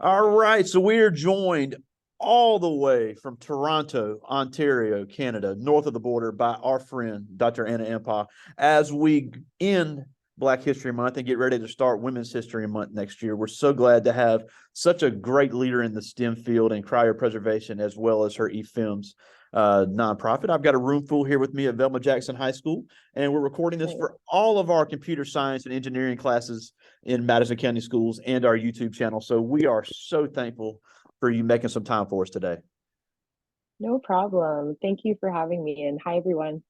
All right, so we are joined all the way from Toronto, Ontario, Canada, north of the border, by our friend Dr. Anna Ampaw, as we end Black History Month and get ready to start Women's History Month next year. We're so glad to have such a great leader in the STEM field and cryopreservation, as well as her eFilms nonprofit. I've got a room full here with me at Velma Jackson High School, and we're recording this for all of our computer science and engineering classes in Madison County Schools and our YouTube channel. So we are so thankful for you making some time for us today. No problem. Thank you for having me. And hi, everyone.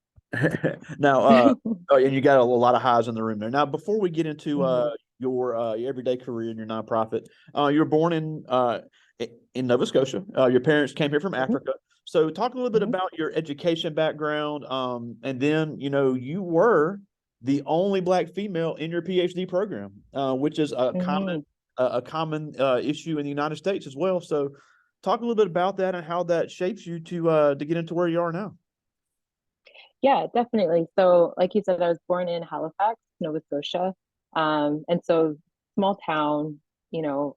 Now, and you got a lot of highs in the room there. Now, before we get into Mhm. your everyday career in your nonprofit, you were born in Nova Scotia. Your parents came here from Mhm. Africa. So, talk a little bit Mhm. about your education background, and then you were the only Black female in your PhD program, which is Mhm. a common issue in the United States as well. So, talk a little bit about that and how that shapes you to get into where you are now. Yeah, definitely. So, like you said, I was born in Halifax, Nova Scotia. And so small town, you know,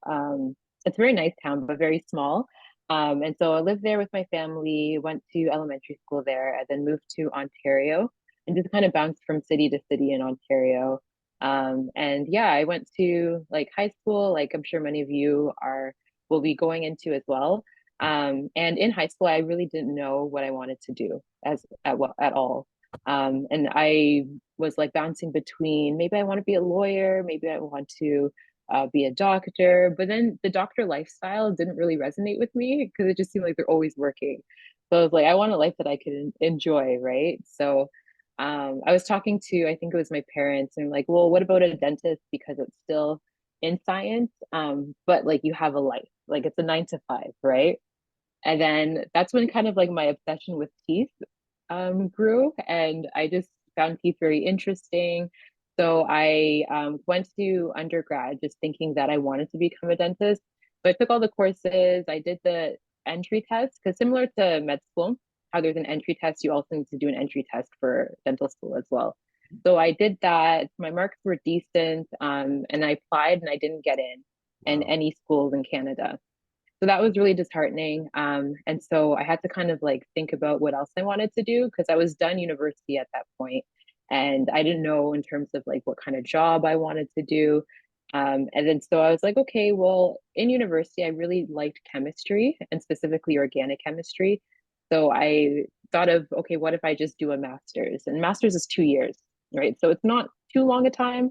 it's a very nice town, but very small. And so I lived there with my family, went to elementary school there, and then moved to Ontario and just kind of bounced from city to city in Ontario. And yeah, I went to like high school, like I'm sure many of you are will be going into as well. And in high school, I really didn't know what I wanted to do at all. And I was like bouncing between maybe I want to be a lawyer, maybe I want to be a doctor, but then the doctor lifestyle didn't really resonate with me because it just seemed like they're always working. So I was like, I want a life that I could enjoy, right? So I was talking to, I think it was my parents, and like, well, what about a dentist because it's still in science, but like you have a life, like it's a 9 to 5, right? And then that's when kind of like my obsession with teeth grew, and I just found teeth very interesting. So I went to undergrad just thinking that I wanted to become a dentist. So I took all the courses, I did the entry test, because similar to med school, how there's an entry test, you also need to do an entry test for dental school as well. So I did that. My marks were decent, and I applied and I didn't get in Wow. any schools in Canada. So that was really disheartening. And so I had to kind of like think about what else I wanted to do because I was done university at that point, and I didn't know in terms of like what kind of job I wanted to do. And then so I was like, okay, well, in university, I really liked chemistry and specifically organic chemistry. So I thought of, okay, what if I just do a master's? And master's is 2 years, right? So it's not too long a time.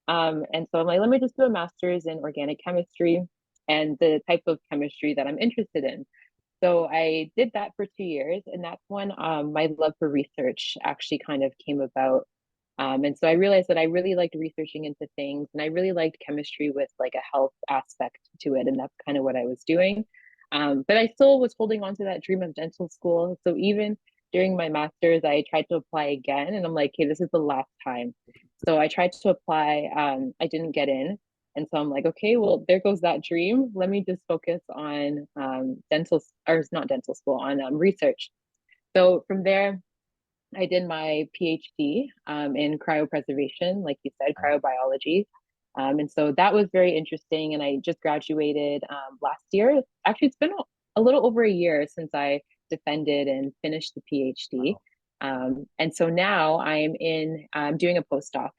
And so I'm like, let me just do a master's in organic chemistry and the type of chemistry that I'm interested in. So I did that for 2 years, and that's when my love for research actually kind of came about. And so I realized that I really liked researching into things, and I really liked chemistry with like a health aspect to it, and that's kind of what I was doing. But I still was holding on to that dream of dental school. So even during my master's, I tried to apply again, and I'm like, hey, this is the last time. So I tried to apply. I didn't get in. And so I'm like, okay, well, there goes that dream. Let me just focus on dental, or not dental school, on research. So from there, I did my PhD in cryopreservation, like you said, cryobiology. And so that was very interesting. And I just graduated last year. Actually, it's been a little over a year since I defended and finished the PhD. Wow. And so now I'm doing a postdoc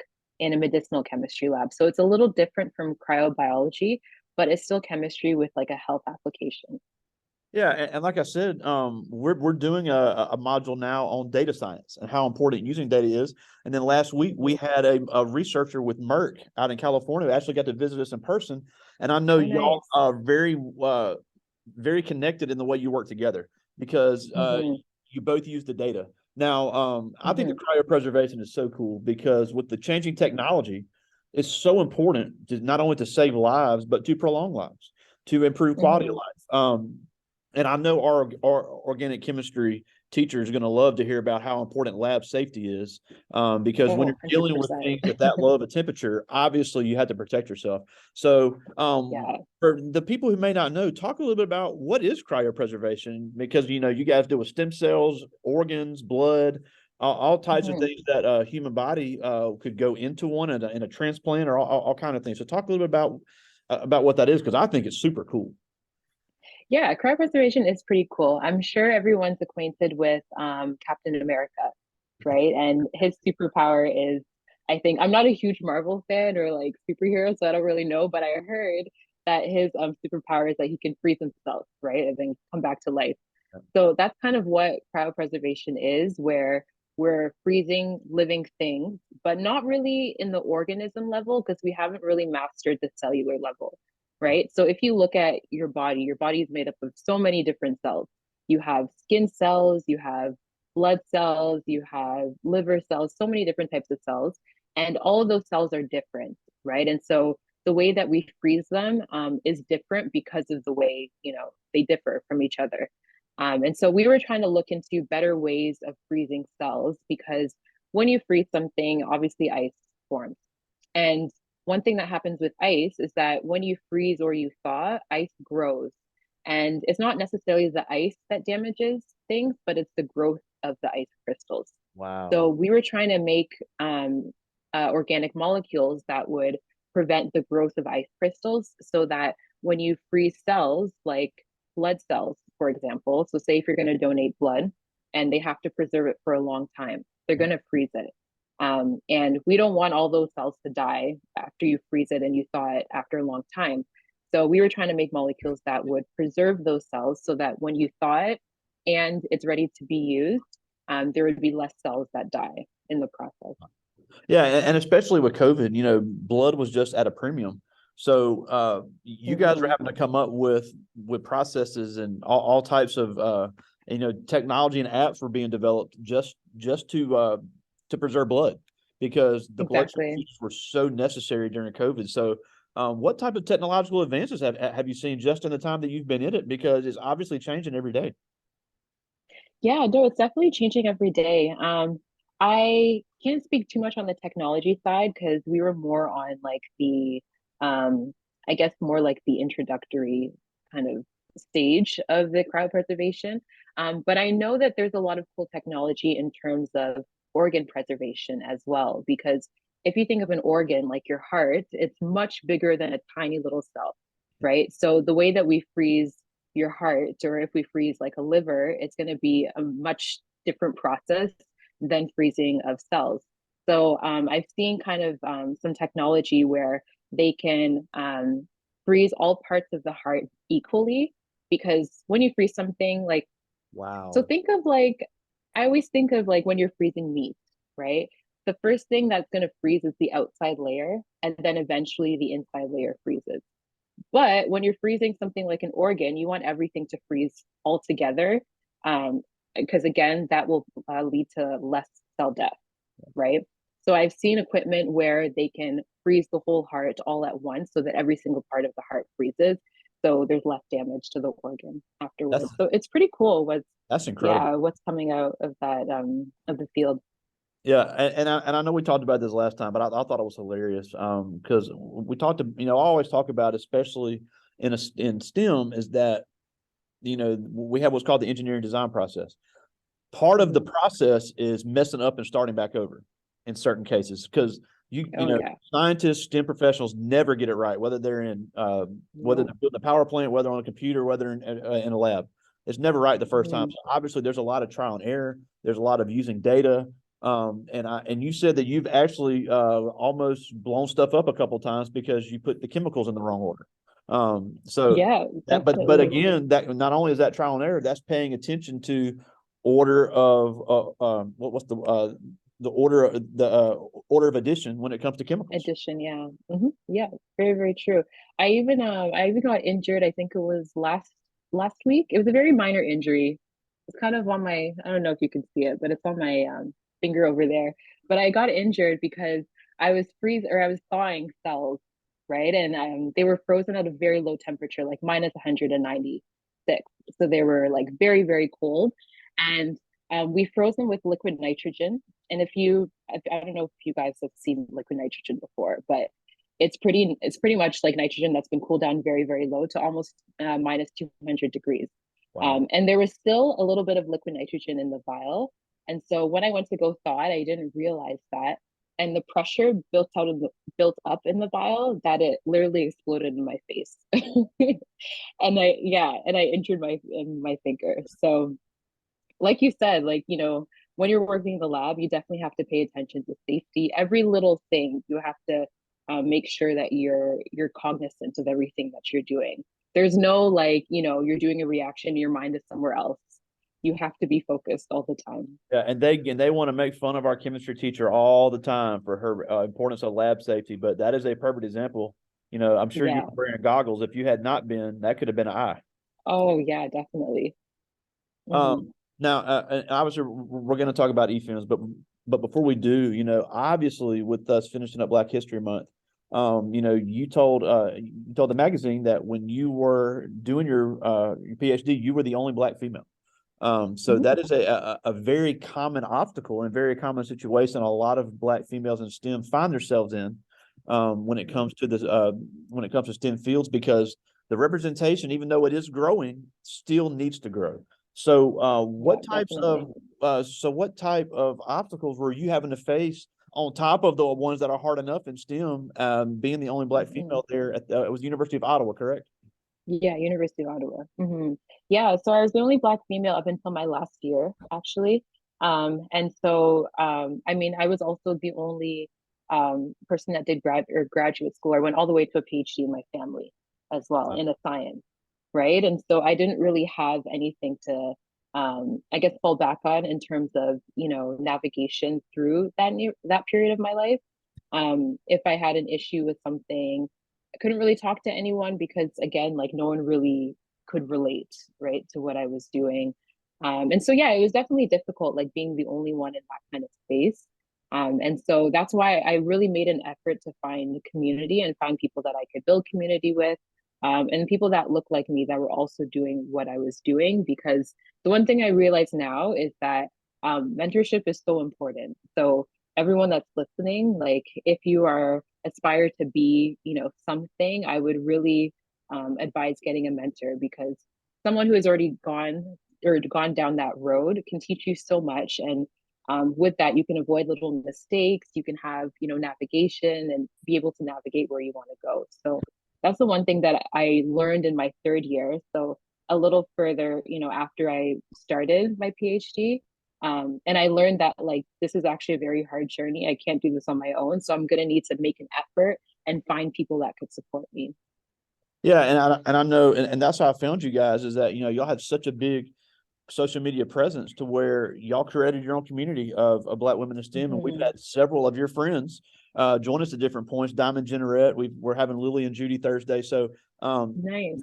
in a medicinal chemistry lab. So it's a little different from cryobiology, but it's still chemistry with like a health application. Yeah, and like I said, we're doing a module now on data science and how important using data is. And then last week we Mhm. had a researcher with Merck out in California who actually got to visit us in person. And I know Oh, y'all nice. are very connected in the way you work together because Hmm. you both use the data. Now, I think the Hmm. cryopreservation is so cool because with the changing technology, it's so important to not only to save lives but to prolong lives, to improve quality of Hmm. life. And I know our organic chemistry teacher is going to love to hear about how important lab safety is, because when Oh, you're dealing with 100%. things at that low of a temperature, obviously you have to protect yourself. So, Yeah. for the people who may not know, talk a little bit about what is cryopreservation, because you guys deal with stem cells, organs, blood, all types of Hmm. things that a human body could go into one in a transplant or all kind of things. So, talk a little bit about about what that is? Because I think it's super cool. Yeah, cryopreservation is pretty cool. I'm sure everyone's acquainted with Captain America, right? And his superpower is, I think, I'm not a huge Marvel fan or like superhero, so I don't really know, but I heard that his superpower is that he can freeze himself, right? And then come back to life. So that's kind of what cryopreservation is, where we're freezing living things, but not really in the organism level because we haven't really mastered the cellular level, right? So if you look at your body is made up of so many different cells. You have skin cells, you have blood cells, you have liver cells, so many different types of cells, and all of those cells are different, right? And so the way that we freeze them is different because of the way they differ from each other. And so we were trying to look into better ways of freezing cells because when you freeze something, obviously ice forms. And one thing that happens with ice is that when you freeze or you thaw, ice grows. And it's not necessarily the ice that damages things, but it's the growth of the ice crystals. So Wow. we were trying to make organic molecules that would prevent the growth of ice crystals so that when you freeze cells, like blood cells, for example, so say if you're going to donate blood and they have to preserve it for a long time, they're going to freeze it. And we don't want all those cells to die after you freeze it and you thaw it after a long time. So we were trying to make molecules that would preserve those cells so that when you thaw it and it's ready to be used, there would be less cells that die in the process. Yeah, and especially with COVID, blood was just at a premium. So you guys are Mm-hmm. having to come up with processes and all types of technology and apps were being developed just to preserve blood because the blood Exactly. transfusions were so necessary during COVID. So what type of technological advances have you seen just in the time that you've been in it? Because it's obviously changing every day. Yeah, no, it's definitely changing every day. I can't speak too much on the technology side because we were more on like um, I guess more like the introductory kind of stage of the cryopreservation. But I know that there's a lot of cool technology in terms of organ preservation as well, because if you think of an organ like your heart, it's much bigger than a tiny little cell, right? So the way that we freeze your heart or if we freeze like a liver, it's going to be a much different process than freezing of cells. So I've seen kind of some technology where they can freeze all parts of the heart equally because when you freeze something like so Wow. think of like I always think of like when you're freezing meat, right? The first thing that's going to freeze is the outside layer and then eventually the inside layer freezes. But when you're freezing something like an organ, you want everything to freeze all together. Because again, that will lead to less cell death, right? So I've seen equipment where they can freeze the whole heart all at once so that every single part of the heart freezes. So there's less damage to the organ That's afterwards. So it's pretty cool that's incredible. yeah, what's coming out of that of the field. Yeah, and I know we talked about this last time, but I thought it was hilarious. Because we talked to I always talk about, especially in STEM, is that we have what's called the engineering design process. Part of the Mhm. process is messing up and starting back over in certain cases because Oh yeah. scientists, STEM professionals never get it right, whether they're whether No. they're building a power plant, whether on a computer, whether in a lab. It's never right the first time. Mm. So obviously, there's a lot of trial and error. There's a lot of using data. And you said that you've actually almost blown stuff up a couple of times because you put the chemicals in the wrong order. So Yeah, that, but definitely. again, that not only is that trial and error, that's paying attention to order of what's the order of addition when it comes to chemicals. Addition, yeah. Yeah, very, very true. I even got injured, I think it was last week. It was a very minor injury. It's kind of on my, I don't know if you can see it, but it's on my finger over there. But I got injured because I was thawing cells, right? And they were frozen at a very low temperature, like minus 196. So they were like very, very cold. And we froze them with liquid nitrogen. And I don't know if you guys have seen liquid nitrogen before, but it's pretty much like nitrogen that's been cooled down very, very low to almost minus 200 degrees. Wow. And there was still a little bit of liquid nitrogen in the vial. And so when I went to go thaw it, I didn't realize that. and the pressure built up in the vial that it literally exploded in my face. And I injured my finger. So like you said, like, when you're working in the lab, you definitely have to pay attention to safety. Every little thing you have to make sure that you're cognizant of everything that you're doing. There's no like, you're doing a reaction, your mind is somewhere else. You have to be focused all the time. Yeah, and they want to make fun of our chemistry teacher all the time for her importance of lab safety, but that is a perfect example. I'm sure you Yeah. were wearing goggles. If you had not been, that could have been an eye. Oh yeah, definitely. Um, Hmm. now, and obviously, we're going to talk about e-films, but before we do, obviously, with us finishing up Black History Month, you told the magazine that when you were doing your PhD, you were the only Black female. So Hmm. that is a very common obstacle and very common situation a lot of Black females in STEM find themselves in when it comes to STEM fields, because the representation, even though it is growing, still needs to grow. So Yeah, definitely. what type of obstacles were you having to face on top of the ones that are hard enough in STEM, being the only Black Mhm. female there it was the University of Ottawa, correct? Yeah, University of Ottawa. Yeah, so I was the only Black female up until my last year, actually. And so, I mean, I was also the only person that did graduate school. I went all the way to a PhD in my family as well in a science, right? And so I didn't really have anything to, I guess, fall back on in terms of, navigation through that period of my life. If I had an issue with something, I couldn't really talk to anyone because again, like no one really could relate, right, to what I was doing. And so yeah, it was definitely difficult, like being the only one in that kind of space. And so that's why I really made an effort to find community and find people that I could build community with, and people that look like me that were also doing what I was doing. Because the one thing I realize now is that mentorship is so important. So everyone that's listening, like if you are aspire to be, something, I would really advise getting a mentor, because someone who has already gone down that road can teach you so much. And with that, you can avoid little mistakes. You can have, navigation and be able to navigate where you want to go. So that's the one thing that I learned in my third year. So a little further, after I started my PhD, and I learned that like this is actually a very hard journey. I can't do this on my own. So I'm gonna need to make an effort and find people that could support me. Yeah, and I know, and that's how I found you guys, is that y'all had such a big social media presence to where y'all created your own community of Black women in STEM, and we've Mm-hmm. had several of your friends join us at different points. Diamond Generette, we're having Lily and Judy Thursday, so Nice.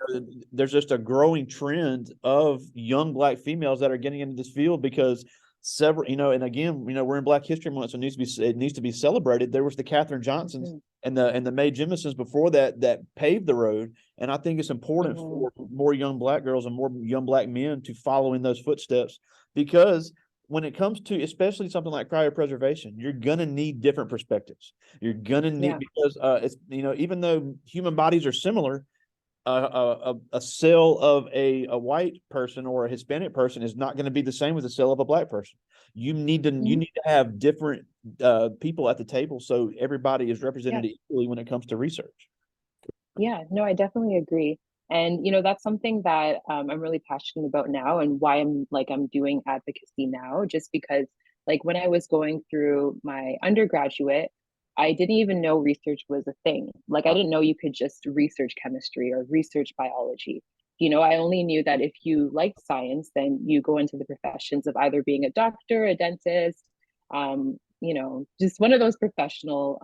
there's just a growing trend of young Black females that are getting into this field because several, and again, we're in Black History Month, so it needs to be celebrated. There was the Katherine Johnsons Mm-hmm. and the Mae Jemisons before that paved the road, and I think it's important Mm-hmm. for more young Black girls and more young Black men to follow in those footsteps, because when it comes to especially something like cryopreservation, you're gonna need different perspectives. You're gonna need, Yeah. because it's even though human bodies are similar, a cell of a white person or a Hispanic person is not going to be the same as a cell of a Black person. You Mhm. need to have different people at the table so everybody is Yeah. represented equally when it comes to research. Yeah. No, I definitely agree. And that's something that I'm really passionate about now, and why I'm doing advocacy now, just because like when I was going through my undergraduate, I didn't even know research was a thing. Like I didn't know you could just research chemistry or research biology. I only knew that if you liked science, then you go into the professions of either being a doctor, a dentist, just one of those professional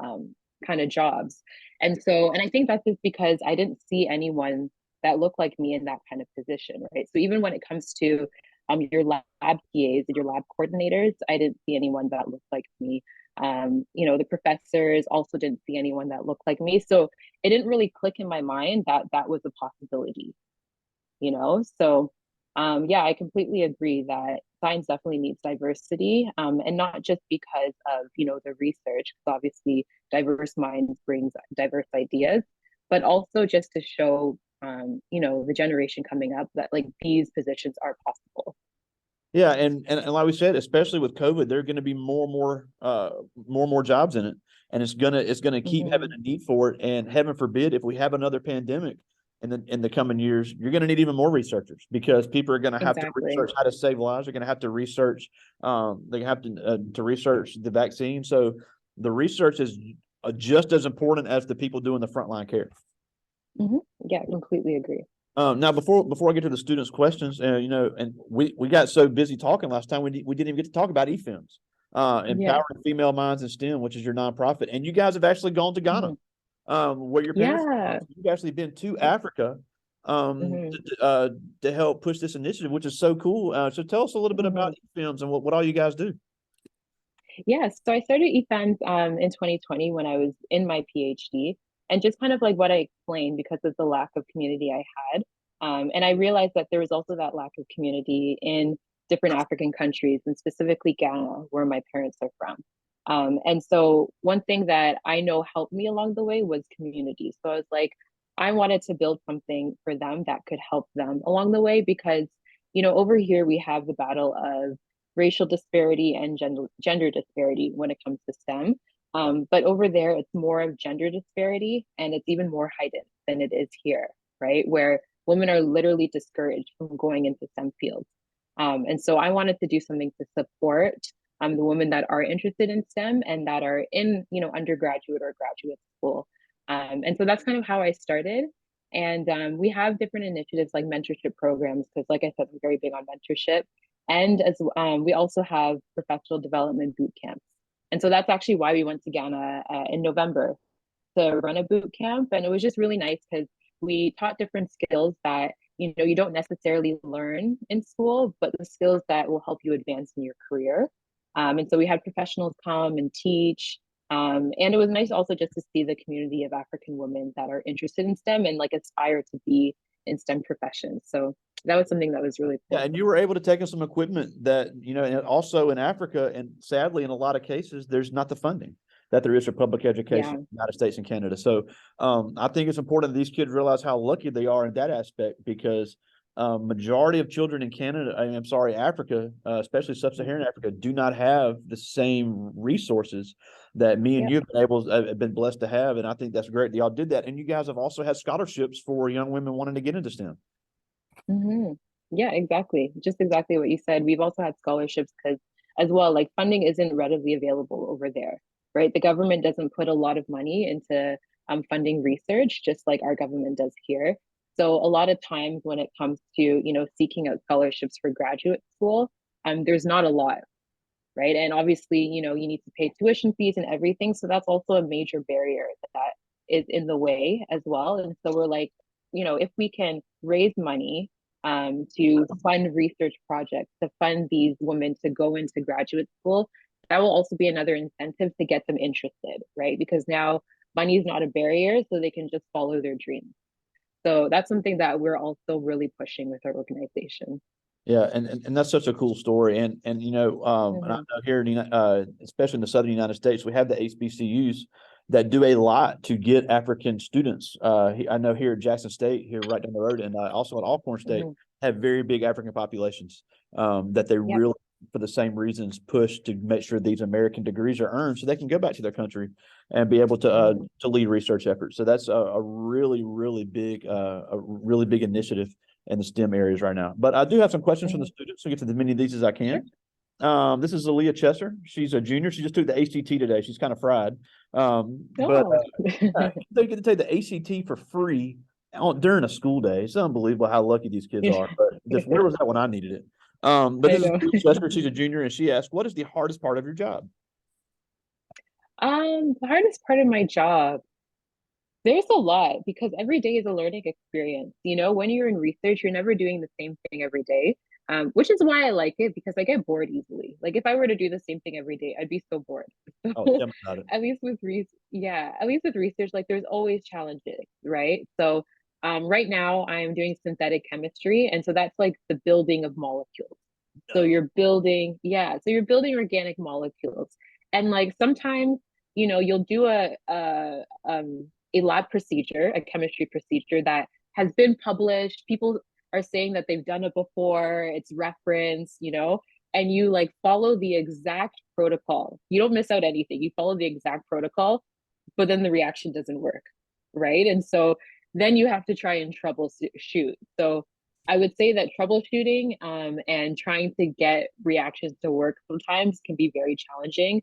kind of jobs. And I think that's just because I didn't see anyone that looked like me in that kind of position, right? So even when it comes to your lab PAs and your lab coordinators, I didn't see anyone that looked like me. The professors also didn't see anyone that looked like me. So it didn't really click in my mind that that was a possibility. So yeah, I completely agree that science definitely needs diversity, and not just because of the research, because obviously diverse minds brings diverse ideas, but also just to show the generation coming up that like these positions are possible. Yeah, and like we said, especially with COVID, there are going to be more and more jobs in it, and it's gonna keep having Hmm. a need for it. And heaven forbid, if we have another pandemic in the coming years, you're going to need even more researchers because people are going to have to Exactly. research how to save lives. They're going to have to research, they have to research the vaccine. So the research is just as important as the people doing the frontline care. Hmm. Yeah, completely agree. Now, before I get to the students' questions, and we got so busy talking last time, we didn't even get to talk about EFIMS, Yeah. Empowering Female Minds in STEM, which is your nonprofit, and you guys have actually gone to Ghana, Hmm. where your parents are from. Yeah. So you've actually been to Yeah. Africa, Hmm. to help push this initiative, which is so cool. So tell us a little bit about Hmm. EFIMS and what all you guys do. Yeah, so I started eFans in 2020 when I was in my PhD, and just kind of like what I explained because of the lack of community I had. And I realized that there was also that lack of community in different African countries, and specifically Ghana, where my parents are from. And so one thing that I know helped me along the way was community. So I was like, I wanted to build something for them that could help them along the way because, over here we have the battle of racial disparity and gender disparity when it comes to STEM. Yeah. But over there, it's more of gender disparity and it's even more heightened than it is here, right? Where women are literally discouraged from going into STEM fields. And so I wanted to do something to support the women that are interested in STEM and that are in, undergraduate or graduate school. And so that's kind of how I started. And we have different initiatives like mentorship programs, because, like I said, I'm very big on mentorship. And as we also have professional development boot camps. And so that's actually why we went to Ghana in November to run a boot camp. And it was just really nice because we taught different skills that, you don't necessarily learn in school, but the skills that will help you advance in your career. And so we had professionals come and teach. And it was nice also just to see the community of African women that are interested in STEM and like aspire to be in STEM professions. So that was something that was really Yeah, cool. and you were able to take in some equipment that, and also in Africa, and sadly, in a lot of cases, there's not the funding that there is for public education Yeah. in the United States and Canada. So I think it's important that these kids realize how lucky they are in that aspect because majority of children in Canada, I'm sorry, Africa, especially sub-Saharan Africa, do not have the same resources that me and Yep. you have been blessed to have. And I think that's great that y'all did that. And you guys have also had scholarships for young women wanting to get into STEM. Hmm. Yeah, exactly. Just exactly what you said. We've also had scholarships because, as well, like funding isn't readily available over there, right? The government doesn't put a lot of money into funding research, just like our government does here. So a lot of times when it comes to, seeking out scholarships for graduate school, there's not a lot, right? And obviously, you need to pay tuition fees and everything. So that's also a major barrier that is in the way as well. And so we're like, if we can raise money to fund research projects, to fund these women to go into graduate school, that will also be another incentive to get them interested, right? Because now money is not a barrier, so they can just follow their dreams. So that's something that we're also really pushing with our organization. Yeah, and that's such a cool story, and I Mm-hmm. know here in especially in the Southern United States, we have the HBCUs that do a lot to get African students. I know here at Jackson State, here right down the road, and also at Alcorn State, Mm-hmm. have very big African populations that they Yep. really, for the same reasons, push to make sure these American degrees are earned so they can go back to their country and be able Mm-hmm. to lead research efforts. So that's a really big initiative in the STEM areas right now. But I do have some questions from the Mm-hmm. students, so get to as many of these as I Sure. can. This is Aaliyah Chesser. She's a junior. She just took the ACT today. She's kind of fried. But Oh. they get to take the ACT for free during a school day. It's unbelievable how lucky these kids are. But just where was that when I needed it? But I this is know. Aaliyah Chesser. She's a junior, and she asked, "What is the hardest part of your job?" The hardest part of my job, there's a lot because every day is a learning experience. When you're in research, you're never doing the same thing every day. Which is why I like it because I get bored easily. Like if I were to do the same thing every day, I'd be so bored. Oh, So tell me about it. at least with research, like there's always challenges, right? So right now I'm doing synthetic chemistry, and so that's like the building of molecules. So No. you're building organic molecules. And like sometimes, you'll do a lab procedure, a chemistry procedure that has been published. People are saying that they've done it before, it's reference, and you like follow the exact protocol. You don't miss out anything. You follow the exact protocol, but then the reaction doesn't work, right? And so then you have to try and troubleshoot. So I would say that troubleshooting and trying to get reactions to work sometimes can be very challenging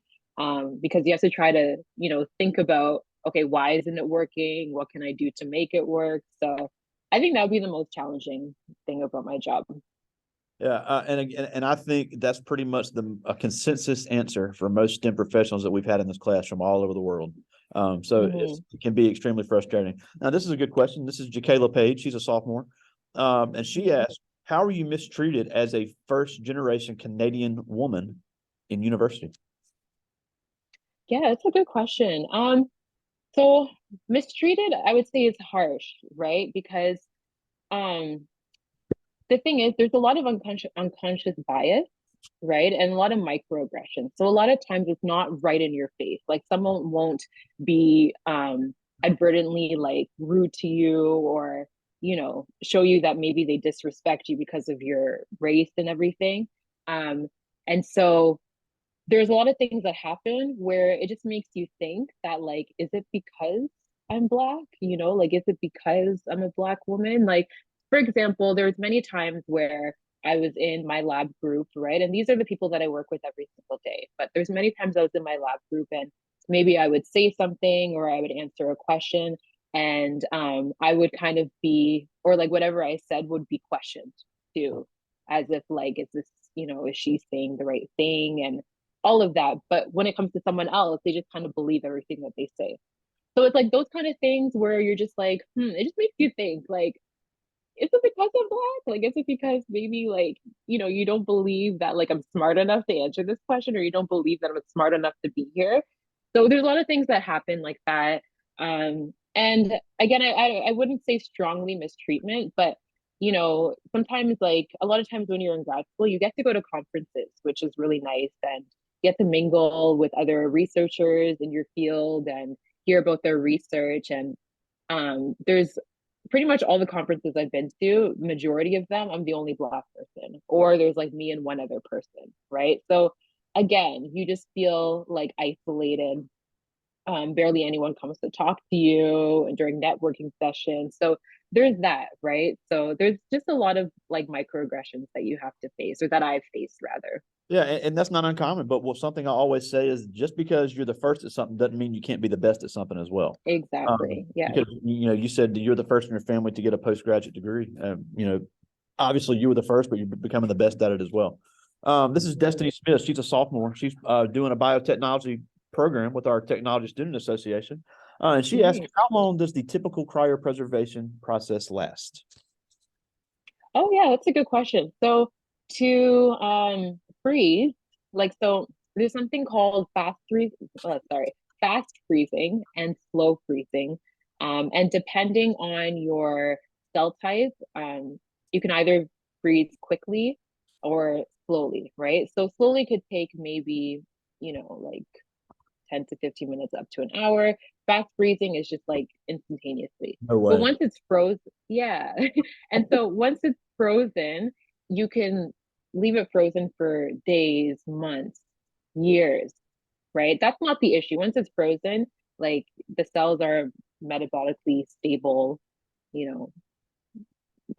because you have to try to, think about, okay, why isn't it working? What can I do to make it work? So I think that would be the most challenging thing about my job. Yeah, and I think that's pretty much a consensus answer for most STEM professionals that we've had in this class from all over the world. So Mm-hmm. it can be extremely frustrating. Now, this is a good question. This is Jacayla Page. She's a sophomore, and she asked, "How are you mistreated as a first generation Canadian woman in university?" Yeah, it's a good question. So mistreated, I would say is harsh, right? Because um the thing is there's a lot of unconscious bias, right? And a lot of microaggressions. So a lot of times it's not right in your face. Like someone won't be advertently like rude to you or, show you that maybe they disrespect you because of your race and everything. Um, and so there's a lot of things that happen where it just makes you think that like, is it because I'm black? Like, is it because I'm a black woman? Like, for example, there's many times where I was in my lab group, right? And these are the people that I work with every single day. But there's many times I was in my lab group and maybe I would say something or I would answer a question and I would kind of be, or like whatever I said would be questioned too, as if like, is this, is she saying the right thing? And all of that. But when it comes to someone else, they just kind of believe everything that they say. So it's like those kind of things where you're just like, it just makes you think like, is it because I'm black? Like, is it because maybe like, you don't believe that like I'm smart enough to answer this question, or you don't believe that I'm smart enough to be here? So there's a lot of things that happen like that. And again, I wouldn't say strongly mistreatment, but sometimes like a lot of times when you're in grad school, you get to go to conferences, which is really nice, and get to mingle with other researchers in your field and hear about their research. And there's pretty much all the conferences I've been to, majority of them, I'm the only black person, or there's like me and one other person, right? So again, you just feel like isolated. Barely anyone comes to talk to you during networking sessions. So there's that, right? So there's just a lot of like microaggressions that you have to face, or that I've faced rather. Yeah, and that's not uncommon. But something I always say is just because you're the first at something doesn't mean you can't be the best at something as well. Exactly. Yeah. Because you said that you're the first in your family to get a postgraduate degree. Obviously you were the first, but you're becoming the best at it as well. This is Destiny Smith. She's a sophomore. She's doing a biotechnology program with our Technology Student Association. And she asked, Nice. how long does the typical cryopreservation process last? Oh yeah, that's a good question. So to freeze, like so there's something called fast freezing and slow freezing. And depending on your cell type, you can either freeze quickly or slowly, right? So slowly could take maybe, like 10 to 15 minutes up to an hour. Fast freezing is just like instantaneously. No But way. once it's frozen, yeah. And so once it's frozen, you can leave it frozen for days, months, years, right? That's not the issue. Once it's frozen, like the cells are metabolically stable, you know,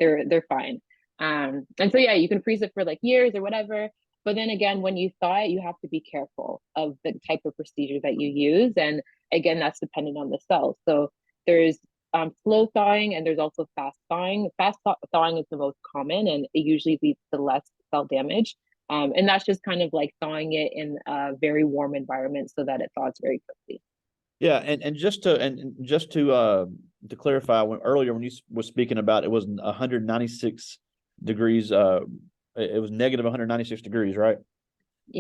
they're fine. And so yeah, you can freeze it for like years or whatever. But then again, when you thaw it, you have to be careful of the type of procedure that you use. And again, that's dependent on the cells. So there's slow thawing and there's also fast thawing. Thawing is the most common and it usually leads to less cell damage. And that's just kind of like thawing it in a very warm environment so that it thaws very quickly. Yeah, and just to clarify, when earlier when you was speaking about it was 196 degrees, it was negative 196 degrees, right?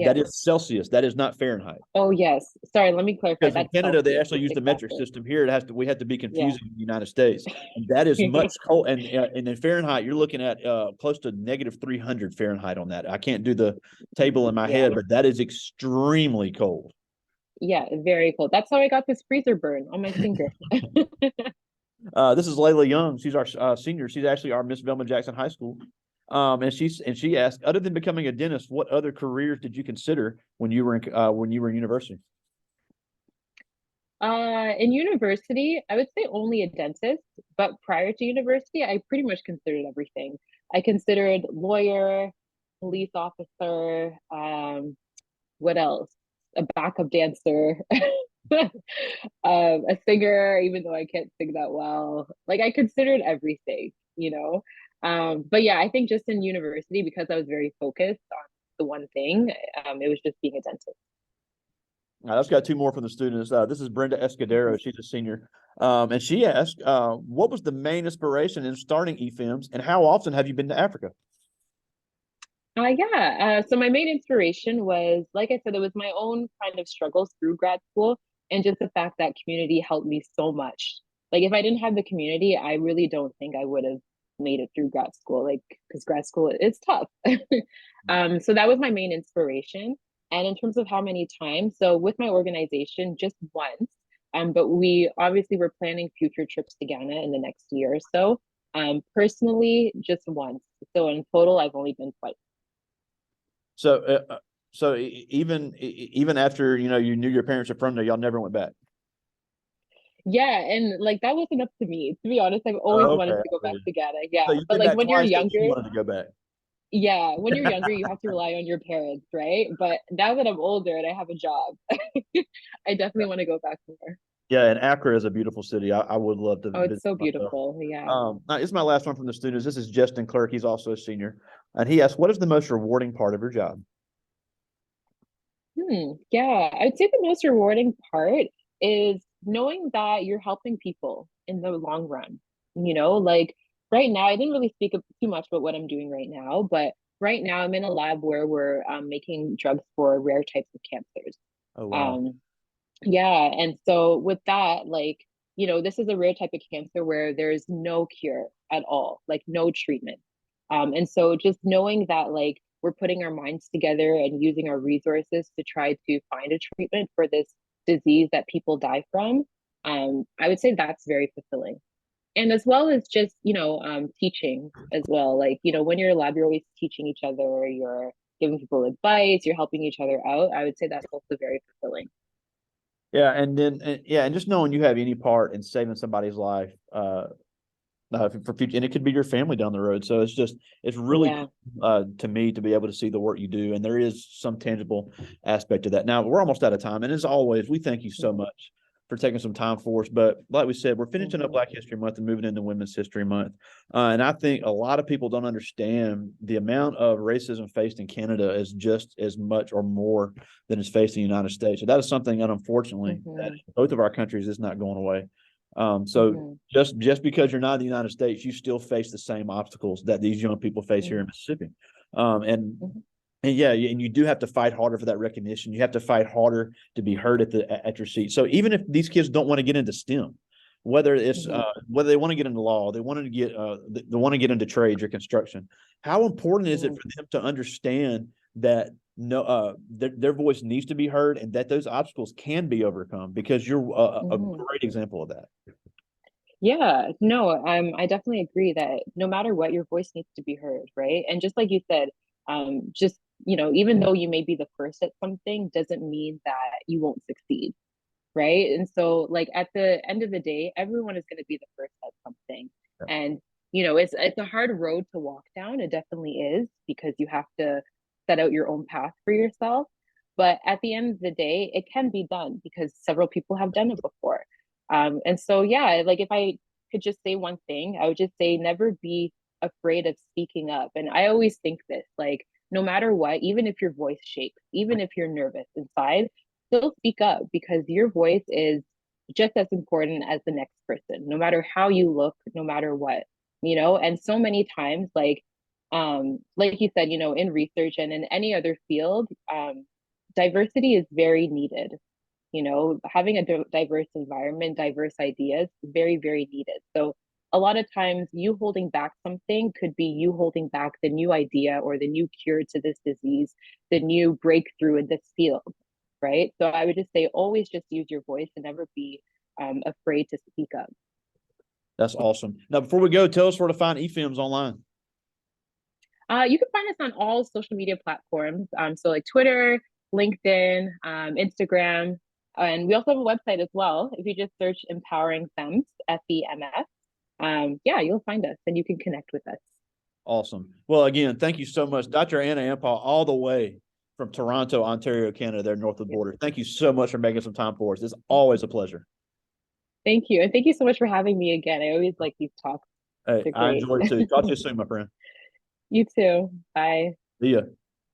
That Yes. is Celsius. That is not Fahrenheit. Oh, yes. Sorry, let me clarify. Because in That's Canada they Celsius. actually use the metric Exactly. system. Here it has to we have to be Yeah. confusing in the United States, and that is much cold. And in Fahrenheit, you're looking at close to negative 300 Fahrenheit on that. I can't do the table in my Yeah. head, but that is extremely cold. Yeah. Very cool. That's how I got this freezer burn on my finger. This is Layla Young. She's our senior. She's actually our Miss Velma Jackson High School. And she asked, other than becoming a dentist, what other careers did you consider when you were in university? In university, I would say only a dentist, but prior to university, I pretty much considered everything. I considered lawyer, police officer, what else? A backup dancer, a singer, even though I can't sing that well. Like I considered everything, you know. But yeah, I think just in university, because I was very focused on the one thing, it was just being a dentist. I've got two more from the students. This is Brenda Escudero. She's a senior. And she asked, what was the main inspiration in starting eFilms and how often have you been to Africa? Yeah. So my main inspiration was, like I said, it was my own kind of struggles through grad school and just the fact that community helped me so much. Like if I didn't have the community, I really don't think I would have made it through grad school. Like because grad school it's tough. So that was my main inspiration. And in terms of how many times, so with my organization, just once. But we obviously were planning future trips to Ghana in the next year or so. Personally, just once. So in total, I've only been twice. So, even after you knew your parents are from there, y'all never went back. Yeah, and like that wasn't up to me. To be honest, I've always Oh, wanted okay. to go back to Ghana. Yeah, So you've but been like back when you're twice because you younger, wanted to go back. yeah, when you're younger, you have to rely on your parents, right? But now that I'm older and I have a job, I definitely want to go back more. Yeah, and Accra is a beautiful city. I would love to Oh, it's visit so myself. beautiful. Yeah. Now, this is my last one from the students. This is Justin Clerk. He's also a senior, and he asked, "What is the most rewarding part of your job?" Yeah, I'd say the most rewarding part is knowing that you're helping people in the long run. Like right now, I didn't really speak too much about what I'm doing right now, but right now I'm in a lab where we're making drugs for rare types of cancers. Oh wow. Um, yeah, and so with that, like, this is a rare type of cancer where there's no cure at all, like no treatment. And so just knowing that like we're putting our minds together and using our resources to try to find a treatment for this disease that people die from, I would say that's very fulfilling. And as well as just, teaching as well. Like, when you're in a lab, you're always teaching each other, you're giving people advice, you're helping each other out. I would say that's also very fulfilling. Yeah, and just knowing you have any part in saving somebody's life, for future, and it could be your family down the road. So it's really Yeah. cool, to me to be able to see the work you do, and there is some tangible aspect to that. Now we're almost out of time, and as always, we thank you so Mhm. much for taking some time for us. But like we said, we're finishing up Mhm. Black History Month and moving into Women's History Month, and I think a lot of people don't understand the amount of racism faced in Canada is just as much or more than is faced in the United States. So that is something, unfortunately, that Mhm. in both of our countries is not going away. So Mhm. just because you're not in the United States, you still face the same obstacles that these young people face here in Mhm. Mississippi. Um, and Mhm. and yeah, and you do have to fight harder for that recognition. You have to fight harder to be heard at your seat. So even if these kids don't want to get into STEM, Mhm. whether they want to get into law, they want to get into trades or construction, how important is it Mhm. for them to understand that no their voice needs to be heard and that those obstacles can be overcome because you're a Mhm. great example of that. Yeah, no, I definitely agree that no matter what, your voice needs to be heard, right? And just like you said, just, even though you may be the first at something, doesn't mean that you won't succeed, right? And so, like at the end of the day, everyone is going to be the first at something, and it's a hard road to walk down. It definitely is because you have to set out your own path for yourself. But at the end of the day, it can be done because several people have done it before. And so, yeah, like if I could just say one thing, I would just say never be afraid of speaking up. And I always think this, like, no matter what, even if your voice shakes, even if you're nervous inside, still speak up because your voice is just as important as the next person, no matter how you look, no matter what. And so many times, like you said, in research and in any other field, diversity is very needed. Having a diverse environment, diverse ideas, very, very needed. So a lot of times you holding back something could be you holding back the new idea or the new cure to this disease, the new breakthrough in this field, right? So I would just say always just use your voice and never be afraid to speak up. That's awesome. Now, before we go, tell us where to find eFilms online. You can find us on all social media platforms. So like Twitter, LinkedIn, Instagram, and we also have a website as well. If you just search Empowering Femmes, FEMS, yeah, you'll find us and you can connect with us. Awesome. Well, again, thank you so much, Dr. Anna Ampaw, all the way from Toronto, Ontario, Canada, there north of the border. Thank you so much for making some time for us. It's always a pleasure. Thank you. And thank you so much for having me again. I always like these talks. Hey, They're I great. enjoyed it too. Talk to you soon, my friend. You too. Bye. See ya.